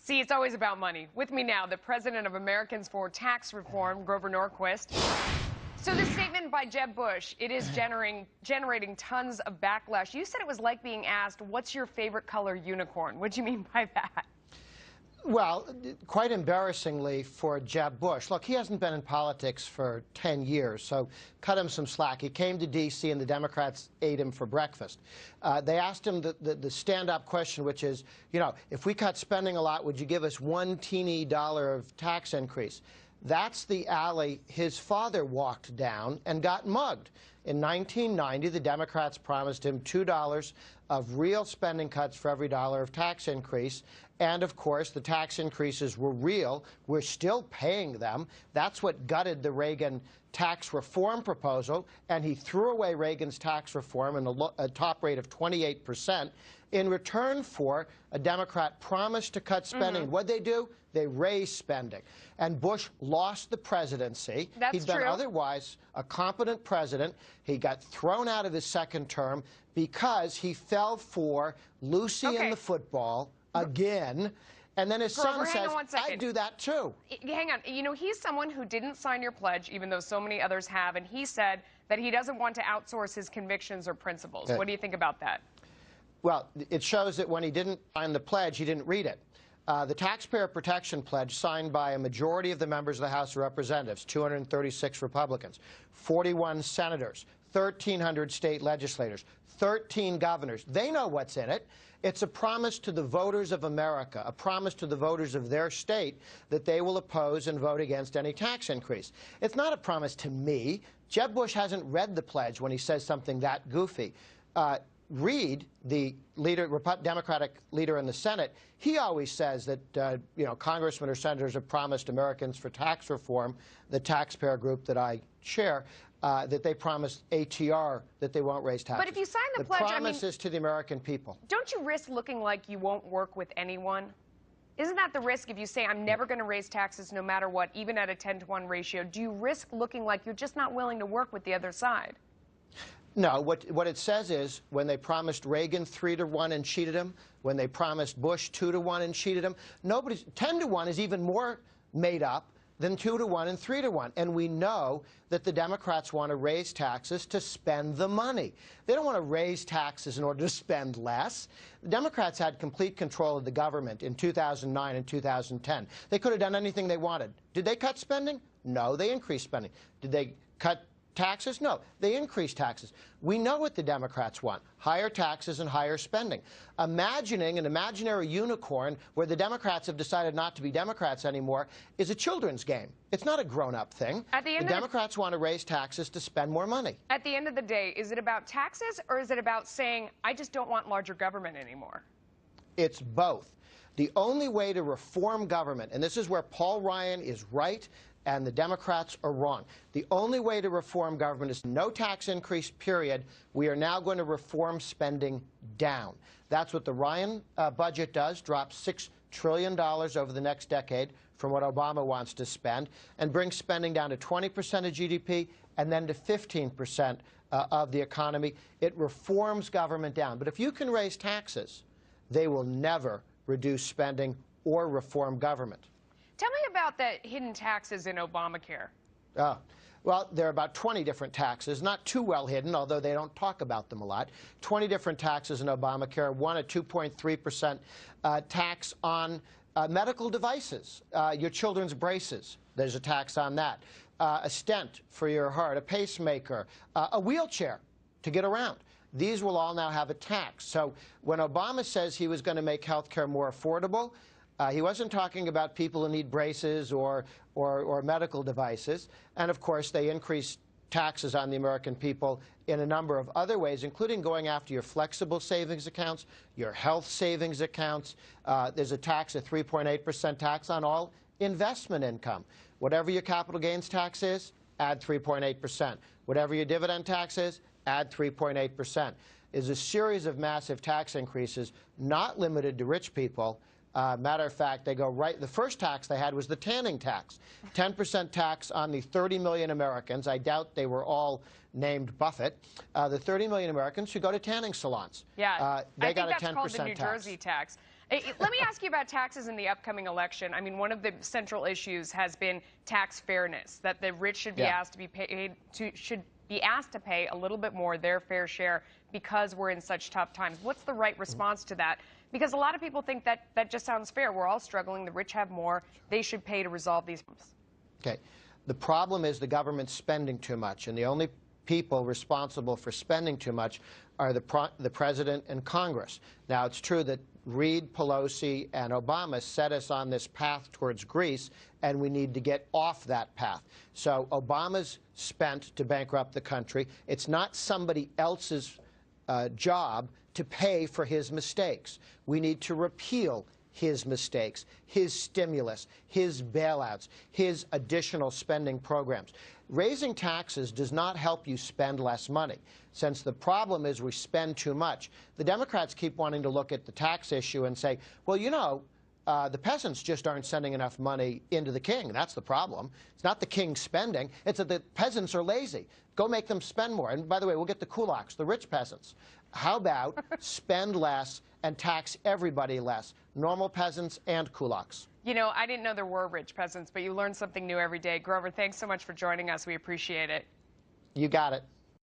See, it's always about money. With me now, the president of Americans for Tax Reform, Grover Norquist. So this statement by Jeb Bush, it is generating tons of backlash. You said it was like being asked, what's your favorite color unicorn? What do you mean by that? Well, quite embarrassingly for Jeb Bush. Look, he hasn't been in politics for 10 years, so cut him some slack. He came to D.C. and the Democrats ate him for breakfast. They asked him the stand-up question, which is, you know, if we cut spending a lot, would you give us $1 teeny of tax increase? That's the alley his father walked down and got mugged. In 1990, the Democrats promised him $2 of real spending cuts for every dollar of tax increase. And, of course, the tax increases were real. We're still paying them. That's what gutted the Reagan tax reform proposal. And he threw away Reagan's tax reform and a top rate of 28% in return for a Democrat promise to cut spending. What'd they do? They raised spending. And Bush lost the presidency. He'd been otherwise a competent president. He got thrown out of his second term because he fell for Lucy and the football again. And then his son says, I'd do that too. Hang on. You know, he's someone who didn't sign your pledge, even though so many others have. And he said that he doesn't want to outsource his convictions or principles. What do you think about that? Well, it shows that when he didn't sign the pledge, he didn't read it. The Taxpayer Protection Pledge, signed by a majority of the members of the House of Representatives, 236 Republicans, 41 senators, 1,300 state legislators, 13 governors. They know what's in it. It's a promise to the voters of America, a promise to the voters of their state that they will oppose and vote against any tax increase. It's not a promise to me. Jeb Bush hasn't read the pledge when he says something that goofy. Reid, the Democratic leader in the Senate, he always says that you know, congressmen or senators have promised Americans for Tax Reform, the taxpayer group that I chair, that they promised ATR that they won't raise taxes. But if you sign the pledge, promise is to the American people. Don't you risk looking like you won't work with anyone? Isn't that the risk if you say, I'm never going to raise taxes no matter what, even at a 10-to-1 ratio? Do you risk looking like you're just not willing to work with the other side? No, what it says is when they promised Reagan 3-to-1 and cheated him, when they promised Bush 2-to-1 and cheated him, 10-to-1 is even more made up than 2-to-1 and 3-to-1. And we know that the Democrats want to raise taxes to spend the money. They don't want to raise taxes in order to spend less. The Democrats had complete control of the government in 2009 and 2010. They could have done anything they wanted. Did they cut spending? No, they increased spending. Did they cut taxes? No, they increased taxes. We know what the Democrats want: higher taxes and higher spending. Imagining an imaginary unicorn where the Democrats have decided not to be Democrats anymore is a children's game. It's not a grown-up thing. The Democrats want to raise taxes to spend more money. At the end of the day, is it about taxes or is it about saying, I just don't want larger government anymore? It's both. The only way to reform government, and this is where Paul Ryan is right and the Democrats are wrong. The only way to reform government is no tax increase, period. We are now going to reform spending down. That's what the Ryan budget does, drops $6 trillion over the next decade from what Obama wants to spend, and brings spending down to 20% of GDP and then to 15% of the economy. It reforms government down. But if you can raise taxes, they will never reduce spending or reform government. Tell me about the hidden taxes in Obamacare. Well, there are about 20 different taxes, not too well hidden, although they don't talk about them a lot. 20 different taxes in Obamacare. One, a 2.3% tax on medical devices, your children's braces. There's a tax on that. A stent for your heart, a pacemaker, a wheelchair to get around. These will all now have a tax. So when Obama says he was going to make health care more affordable, he wasn't talking about people who need braces or medical devices. And, of course, they increased taxes on the American people in a number of other ways, including going after your flexible savings accounts, your health savings accounts. There's a tax, a 3.8% tax on all investment income. Whatever your capital gains tax is, add 3.8%. Whatever your dividend tax is, add 3.8%. Is a series of massive tax increases, not limited to rich people. Matter of fact, they go right. The first tax they had was the tanning tax, 10% tax on the 30 million Americans. I doubt they were all named Buffett. The 30 million Americans who go to tanning salons. Yeah, they I got think a 10% that's called the New Jersey tax. Let me ask you about taxes in the upcoming election. I mean, one of the central issues has been tax fairness, that the rich should be asked to pay a little bit more their fair share because we're in such tough times. What's the right response to that? Because a lot of people think that that just sounds fair. We're all struggling. The rich have more. They should pay to resolve these problems. Okay. The problem is the government's spending too much, and the only people responsible for spending too much are the President and Congress. Now, it's true that Reid, Pelosi, and Obama set us on this path towards Greece, and we need to get off that path. So Obama's spent to bankrupt the country. It's not somebody else's job to pay for his mistakes. We need to repeal his mistakes, his stimulus, his bailouts, his additional spending programs. Raising taxes does not help you spend less money. Since the problem is we spend too much, the Democrats keep wanting to look at the tax issue and say, well, you know, the peasants just aren't sending enough money into the king. That's the problem. It's not the king spending. It's that the peasants are lazy. Go make them spend more. And by the way, we'll get the kulaks, the rich peasants. How about spend less and tax everybody less, normal peasants and kulaks? You know, I didn't know there were rich peasants, but you learn something new every day. Grover, thanks so much for joining us. We appreciate it. You got it.